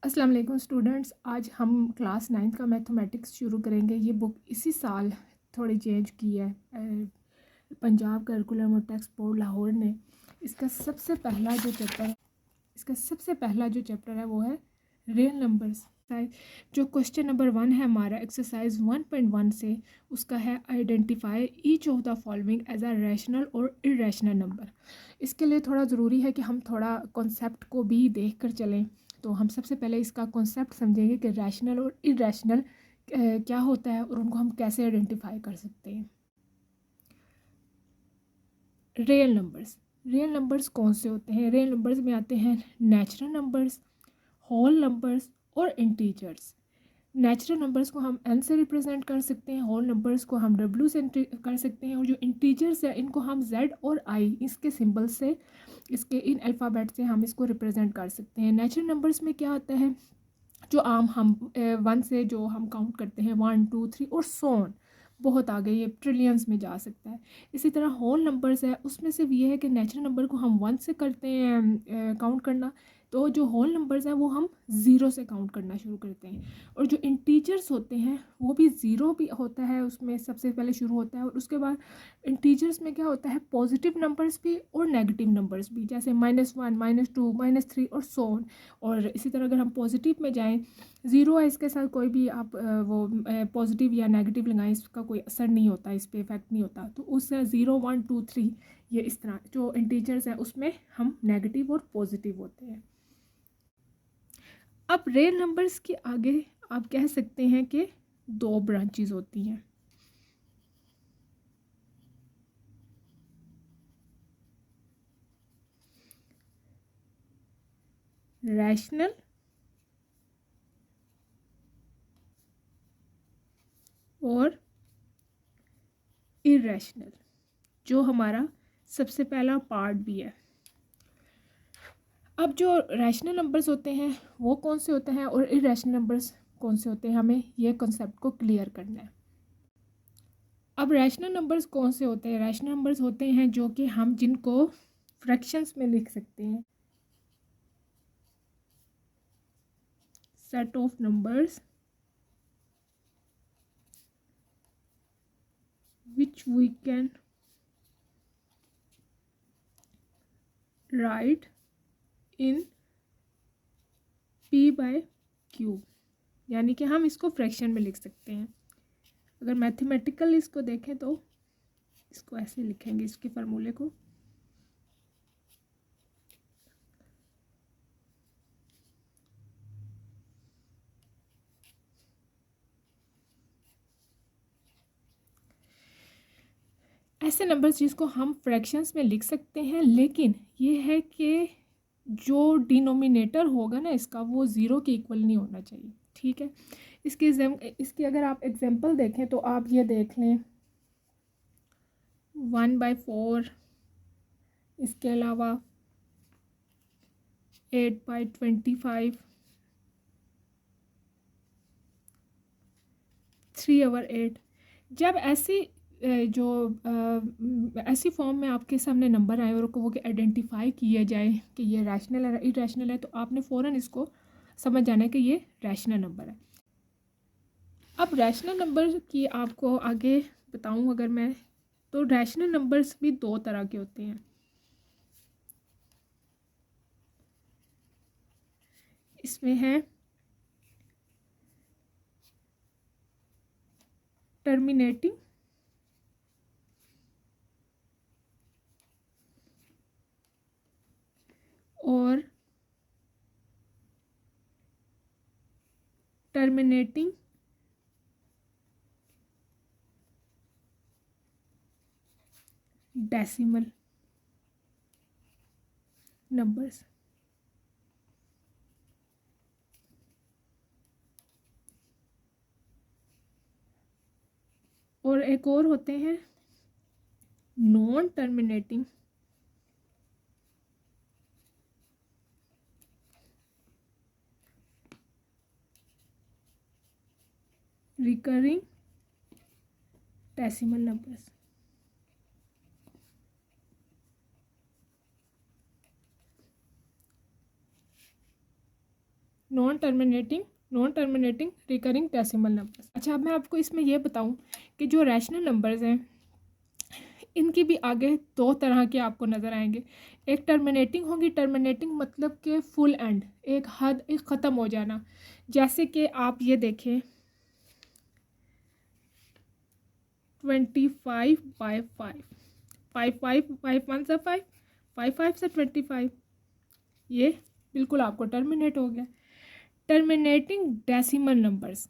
अस्सलाम वालेकुम स्टूडेंट्स, आज हम क्लास 9th का मैथमेटिक्स शुरू करेंगे। ये बुक इसी साल थोड़ी चेंज की है पंजाब करिकुलम और टेक्स्ट बोर्ड लाहौर ने। इसका सबसे पहला जो चैप्टर है वो है रियल नंबर्स। जो क्वेश्चन नंबर 1 है हमारा एक्सरसाइज 1.1 से, उसका है identify each of the following as a rational और इरेशनल नंबर। इसके लिए थोड़ा ज़रूरी है कि हम थोड़ा कॉन्सेप्ट को भी देख कर चलें। तो हम सबसे पहले इसका कॉन्सेप्ट समझेंगे कि रैशनल और इरेशनल क्या होता है और उनको हम कैसे आइडेंटिफाई कर सकते हैं। रियल नंबर्स कौन से होते हैं? रियल नंबर्स में आते हैं नेचुरल नंबर्स, होल नंबर्स और इंटीजर्स। नेचुरल नंबर्स को हम n से रिप्रेजेंट कर सकते हैं, होल नंबर्स को हम w से कर सकते हैं, और जो इंटीजर्स है इनको हम z और i इसके सिंबल से, इसके इन अल्फ़ाबेट से हम इसको रिप्रेजेंट कर सकते हैं। नेचुरल नंबर्स में क्या आता है, जो आम हम 1 से जो हम काउंट करते हैं 1 2 3 और सो ऑन, बहुत आगे ये ट्रिलियंस में जा सकता है। इसी तरह होल नंबर्स है, उसमें सिर्फ ये है कि नेचुरल नंबर को हम 1 से करते हैं काउंट करना, तो जो होल नंबर्स हैं वो हम 0 से काउंट करना शुरू करते हैं। और जो इंटीजर्स होते हैं वो भी 0 भी होता है, उसमें सबसे पहले शुरू होता है। और उसके बाद इंटीजर्स में क्या होता है, पॉजिटिव नंबर्स भी और नेगेटिव नंबर्स भी, जैसे -1 -2 -3 और सो ऑन। और इसी तरह अगर हम पॉजिटिव में जाएं, 0 है इसके साथ कोई भी आप वो पॉजिटिव या नेगेटिव लगाएं, इसका कोई असर नहीं होता, इस पर इफेक्ट नहीं होता। तो उस 0 1 2 3 ये इस तरह जो इंटीजर्स हैं उसमें हम नेगेटिव और पॉजिटिव होते हैं। अब रियल नंबर्स के आगे आप कह सकते हैं कि 2 ब्रांचेस होती हैं, रैशनल और इरेशनल, जो हमारा सबसे पहला पार्ट भी है। अब जो रैशनल नंबर्स होते हैं वो कौन से होते हैं और इरेशनल नंबर्स कौन से होते हैं, हमें ये कॉन्सेप्ट को क्लियर करना है। अब रैशनल नंबर्स कौन से होते हैं? रैशनल नंबर्स होते हैं जो कि हम जिनको फ्रैक्शंस में लिख सकते हैं, set of numbers which we can write in p/q, यानी कि हम इसको फ्रैक्शन में लिख सकते हैं। अगर मैथमेटिकल इसको देखें तो इसको ऐसे लिखेंगे, इसके फार्मूले को ऐसे नंबर्स जिसको हम फ्रैक्शंस में लिख सकते हैं, लेकिन ये है कि जो डिनोमिनेटर होगा ना इसका, वो 0 के इक्वल नहीं होना चाहिए। ठीक है, इसकी अगर आप एग्जांपल देखें तो आप ये देख लें 1/4, इसके अलावा 8/25, 3/8। जब ऐसी ऐसी फॉर्म में आपके सामने नंबर आए और वो आइडेंटिफाई किया जाए कि ये रैशनल है इरेशनल है, तो आपने फ़ौरन इसको समझ जाना है कि ये रैशनल नंबर है। अब रैशनल नंबर की आपको आगे बताऊं अगर मैं, तो रैशनल नंबर्स भी 2 तरह के होते हैं। इसमें है टर्मिनेटिंग और टर्मिनेटिंग डेसिमल नंबर्स। और एक और होते हैं non terminating recurring decimal numbers. Non terminating recurring decimal numbers. अच्छा, अब मैं आपको इसमें यह बताऊं कि जो रैशनल नंबर्स हैं इनकी भी आगे दो तरह के आपको नज़र आएंगे। एक टर्मिनेटिंग होगी, टर्मिनेटिंग मतलब कि फुल एंड, एक हद, एक ख़त्म हो जाना। जैसे कि आप ये देखें 25/5, 5/5 से 5, 5/5 से 25, ये बिल्कुल आपको टर्मिनेट हो गया। टर्मिनेटिंग डेसिमल नंबर्स,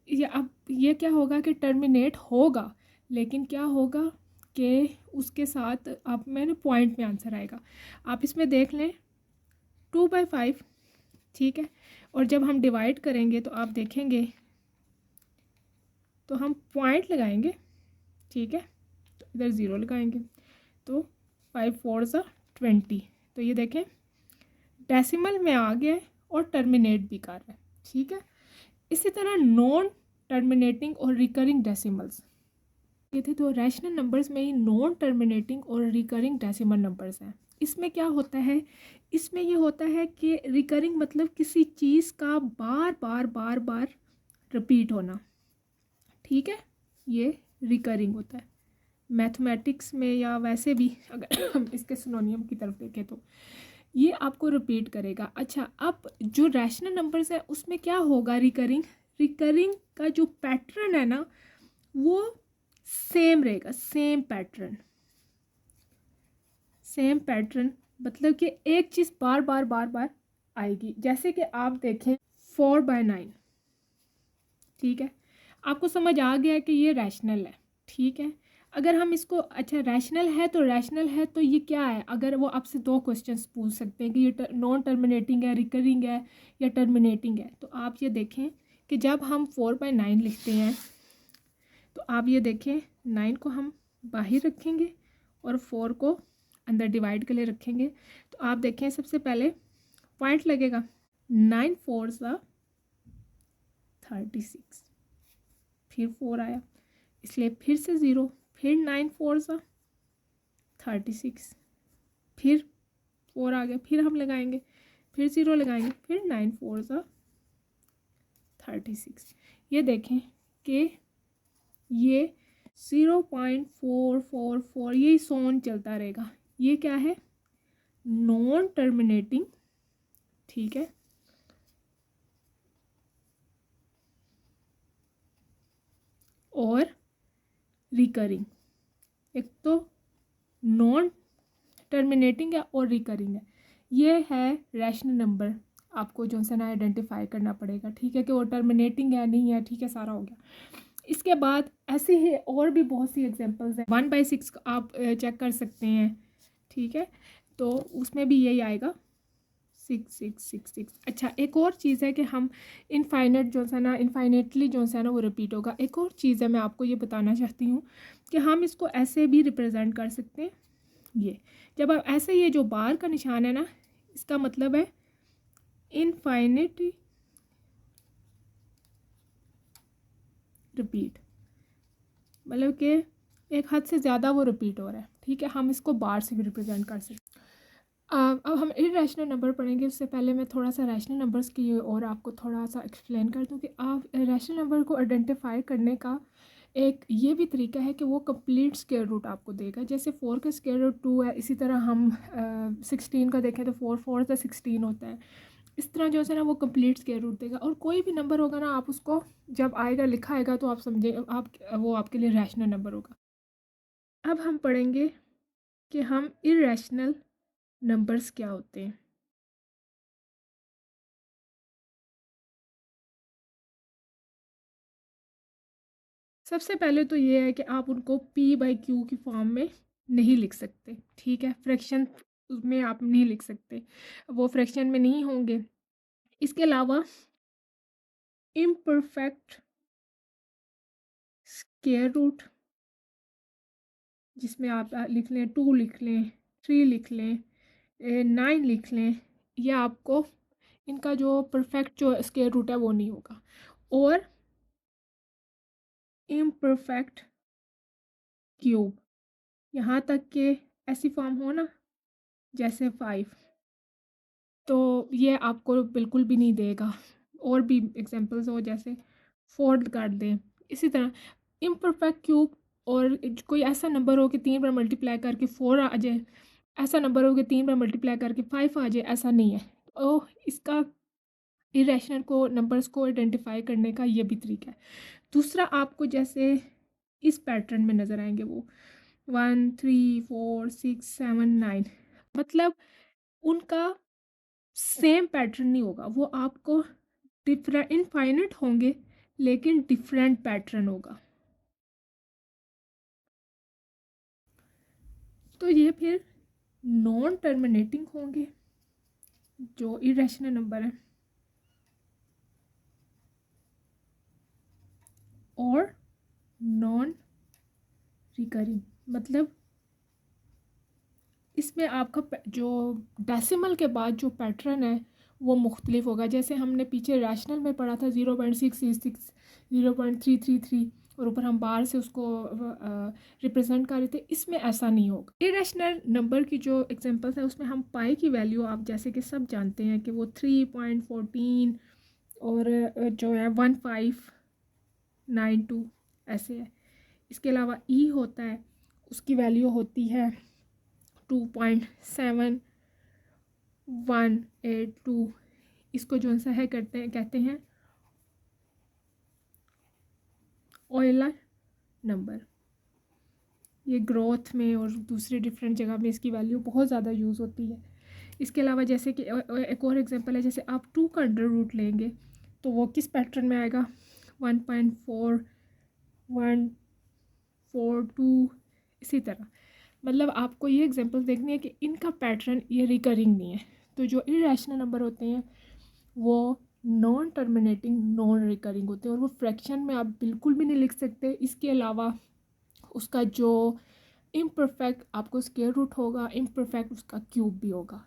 ये अब ये क्या होगा कि टर्मिनेट होगा, लेकिन क्या होगा कि उसके साथ आप मैंने पॉइंट में आंसर आएगा। आप इसमें देख लें 2/5, ठीक है, और जब हम डिवाइड करेंगे तो आप देखेंगे तो हम पॉइंट लगाएंगे, ठीक है, तो इधर ज़ीरो लगाएंगे तो 5/4 = 20। तो ये देखें डेसिमल में आ गया और टर्मिनेट भी कर रहा है, ठीक है। इसी तरह नॉन टर्मिनेटिंग और रिकरिंग डेसिमल्स, ये थे तो रैशनल नंबर्स में ही नॉन टर्मिनेटिंग और रिकरिंग डेसिमल नंबर्स हैं। इसमें क्या होता है, इसमें ये होता है कि रिकरिंग मतलब किसी चीज़ का बार बार बार बार रिपीट होना, ठीक है, ये रिकरिंग होता है। मैथमेटिक्स में या वैसे भी अगर हम इसके सिनोनियम की तरफ देखें तो ये आपको रिपीट करेगा। अच्छा, अब जो रैशनल नंबर्स है उसमें क्या होगा, रिकरिंग, रिकरिंग का जो पैटर्न है ना वो सेम रहेगा, सेम पैटर्न, सेम पैटर्न मतलब कि एक चीज़ बार बार बार बार आएगी। जैसे कि आप देखें 4/9, ठीक है, आपको समझ आ गया कि ये रैशनल है, ठीक है। अगर हम इसको, अच्छा रैशनल है तो रैशनल है तो ये क्या है, अगर वो आपसे दो क्वेश्चंस पूछ सकते हैं कि ये नॉन टर्मिनेटिंग है, रिकरिंग है या टर्मिनेटिंग है, तो आप ये देखें कि जब हम 4/9 लिखते हैं तो आप ये देखें 9 को हम बाहर रखेंगे और 4 को अंदर डिवाइड के लिए रखेंगे। तो आप देखें सबसे पहले पॉइंट लगेगा, 9×4 = 36, फिर 4 आया इसलिए फिर से ज़ीरो, फिर 9×4 = 36, फिर 4 आ गया, फिर हम लगाएंगे, फिर ज़ीरो लगाएंगे, फिर 9×4 = 36। ये देखें कि ये 0.444 यही सोन चलता रहेगा। ये क्या है, नॉन टर्मिनेटिंग, ठीक है, और रिकरिंग। एक तो नॉन टर्मिनेटिंग है और रिकरिंग है। ये है रैशनल नंबर, आपको जो है ना आइडेंटिफाई करना पड़ेगा, ठीक है, कि वो टर्मिनेटिंग है नहीं है, ठीक है, सारा हो गया। इसके बाद ऐसे ही और भी बहुत सी एग्जांपल्स हैं। 1/6 आप चेक कर सकते हैं, ठीक है, तो उसमें भी यही आएगा 6 6 6 6। अच्छा, एक और चीज़ है कि हम इनफाइनेट जो है ना, इनफाइनेटली जो है ना वो रिपीट होगा। एक और चीज़ है, मैं आपको ये बताना चाहती हूँ कि हम इसको ऐसे भी रिप्रेजेंट कर सकते हैं। ये जब आप ऐसे, ये जो बार का निशान है ना, इसका मतलब है इनफाइनेट रिपीट, मतलब कि एक हद से ज़्यादा वो रिपीट हो रहा है, ठीक है, हम इसको बार से भी रिप्रेजेंट कर सकते हैं। अब हम इरेशनल नंबर पढ़ेंगे। उससे पहले मैं थोड़ा सा रैशनल नंबर्स की और आपको थोड़ा सा एक्सप्लेन कर दूं कि आप रैशनल नंबर को आइडेंटिफाई करने का एक ये भी तरीका है कि वो कंप्लीट स्क्वायर रूट आपको देगा। जैसे 4 का स्क्वायर रूट 2 है, इसी तरह हम 16 का देखें तो 4×4 = 16 होता है। इस तरह जो है ना वो कंप्लीट स्क्वायर रूट देगा। और कोई भी नंबर होगा ना, आप उसको जब आएगा लिखा आएगा तो आप समझे आप वो आपके लिए रैशनल नंबर होगा। अब हम पढ़ेंगे कि हम इरेशनल नंबर्स क्या होते हैं। सबसे पहले तो ये है कि आप उनको p/q की फॉर्म में नहीं लिख सकते, ठीक है, फ्रैक्शन में आप नहीं लिख सकते, वो फ्रैक्शन में नहीं होंगे। इसके अलावा इम्परफेक्ट स्क्वायर रूट, जिसमें आप लिख लें 2 लिख लें, 3 लिख लें, 9 लिख लें, ये आपको इनका जो परफेक्ट जो स्क्वायर रूट है वो नहीं होगा। और इम्परफेक्ट क्यूब, यहाँ तक कि ऐसी फॉर्म हो ना, जैसे 5, तो ये आपको बिल्कुल भी नहीं देगा। और भी एग्जांपल्स हो, जैसे फोल्ड कर दें, इसी तरह इम्परफेक्ट क्यूब, और कोई ऐसा नंबर हो कि 3 बार मल्टीप्लाई करके 4 आ जाए, ऐसा नंबर हो कि 3 बार मल्टीप्लाई करके 5 आ जाए, ऐसा नहीं है। तो इसका इरेशनल को नंबर्स को आइडेंटिफाई करने का ये भी तरीका है। दूसरा, आपको जैसे इस पैटर्न में नज़र आएंगे वो 1 3 4 6 7 9, मतलब उनका सेम पैटर्न नहीं होगा, वो आपको डिफरेंट इनफाइनाइट होंगे लेकिन डिफरेंट पैटर्न होगा। तो ये फिर नॉन टर्मिनेटिंग होंगे जो इरेशनल नंबर है, और नॉन रिकरिंग, मतलब इसमें आपका जो डेसिमल के बाद जो पैटर्न है वो मुख्तलिफ होगा। जैसे हमने पीछे रैशनल में पढ़ा था 0.666, 0.333, और ऊपर हम बार से उसको रिप्रेजेंट कर रहे थे, इसमें ऐसा नहीं होगा। इरेशनल नंबर की जो एग्जांपल्स है उसमें हम पाई की वैल्यू आप जैसे कि सब जानते हैं कि वो 3.14 और जो है 1592 ऐसे है। इसके अलावा ई होता है, उसकी वैल्यू होती है 2.7182। इसको जो सा है कहते हैं ऑयलर नंबर। ये ग्रोथ में और दूसरे डिफरेंट जगह में इसकी वैल्यू बहुत ज़्यादा यूज़ होती है। इसके अलावा जैसे कि एक और एग्जांपल है, जैसे आप 2 का अंडर रूट लेंगे तो वो किस पैटर्न में आएगा, 1.4142, इसी तरह। मतलब आपको ये एग्जांपल देखनी है कि इनका पैटर्न ये रिकरिंग नहीं है। तो जो इरेशनल नंबर होते हैं वो नॉन टर्मिनेटिंग नॉन रिकरिंग होते हैं, और वो फ्रैक्शन में आप बिल्कुल भी नहीं लिख सकते। इसके अलावा उसका जो इम्परफेक्ट आपको स्क्वायर रूट होगा, इम्परफेक्ट उसका क्यूब भी होगा।